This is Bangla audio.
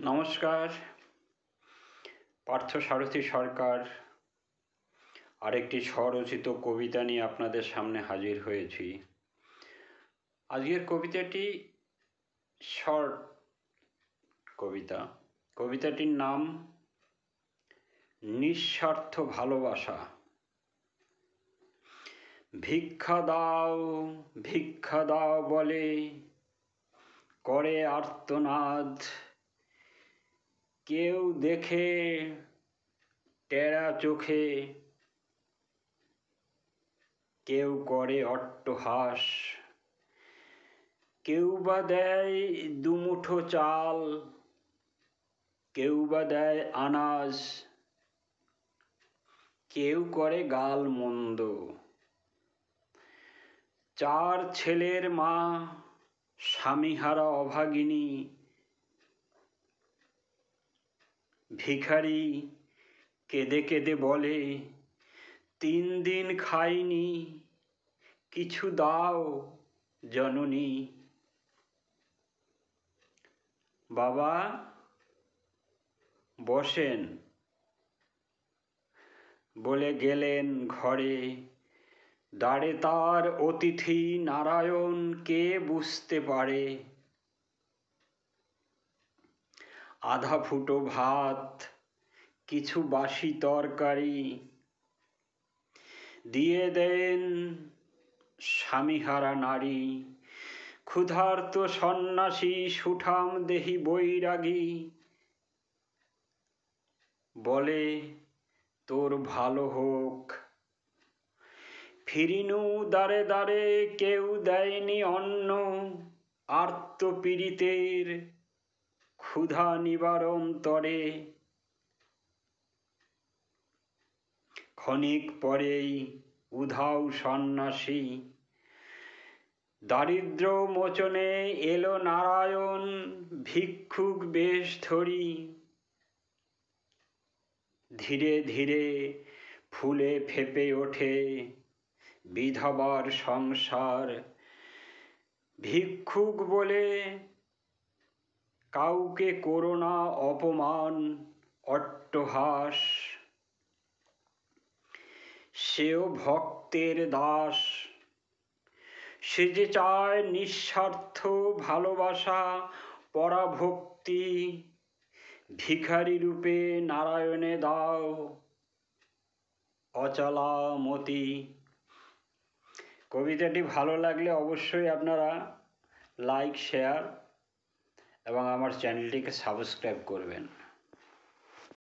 নমস্কার, পার্থসারথী সরকার আরেকটি স্বরচিত কবিতা নিয়ে আপনাদের সামনে হাজির হয়েছি। আজকের কবিতাটি শর্ট কবিতা। কবিতাটির নাম নিঃস্বার্থ ভালোবাসা। ভিক্ষা দাও ভিক্ষা দাও বলে করে আর্তনাদ, কেউ দেখে টেরা চোখে, কেউ করে অট্টহাস, কেউ বা দেয় দুমুঠো চাল, কেউ বা দেয় আনাজ, কেউ করে গাল মন্দ। চার ছেলের মা, স্বামীহারা অভাগিনী, ভিখারি কেঁদে কেঁদে বলে 3 দিন খাইনি, কিছু দাও জননী। বাবা বসেন বলে গেলেন ঘরে, দ্বারে তার অতিথি নারায়ণ কে বুঝতে পারে। আধা ফুটো ভাত, কিছু বাসি তরকারি দিয়ে দেন স্বামীহারা নারী। ক্ষুধার্ত সন্ন্যাসী সুঠাম দেহি বৈরাগী বলে তোর ভালো হোক। ফিরিনু দ্বারে দ্বারে, কেউ দেয়নি অন্ন, আর্ত পীড়িতের ক্ষুধা নিবারণ তরে। ক্ষণিক পরেই উধাও সন্ন্যাসী, দারিদ্র মোচনে এলো নারায়ণ ভিক্ষুক বেশ ধরি। ধীরে ধীরে ফুলে ফেপে ওঠে বিধবার সংসার। ভিক্ষুক বলে কাউকে করো না অপমান অট্টহাস, সেও ভক্তের দাস। সে যে চায় নিঃস্বার্থ ভালোবাসা পরাভক্তি, ভিখারি রূপে নারায়ণে দাও অচলা মতি। কবিতাটি ভালো লাগলে অবশ্যই আপনারা লাইক, শেয়ার এবং আমার চ্যানেলটিকে সাবস্ক্রাইব করবেন।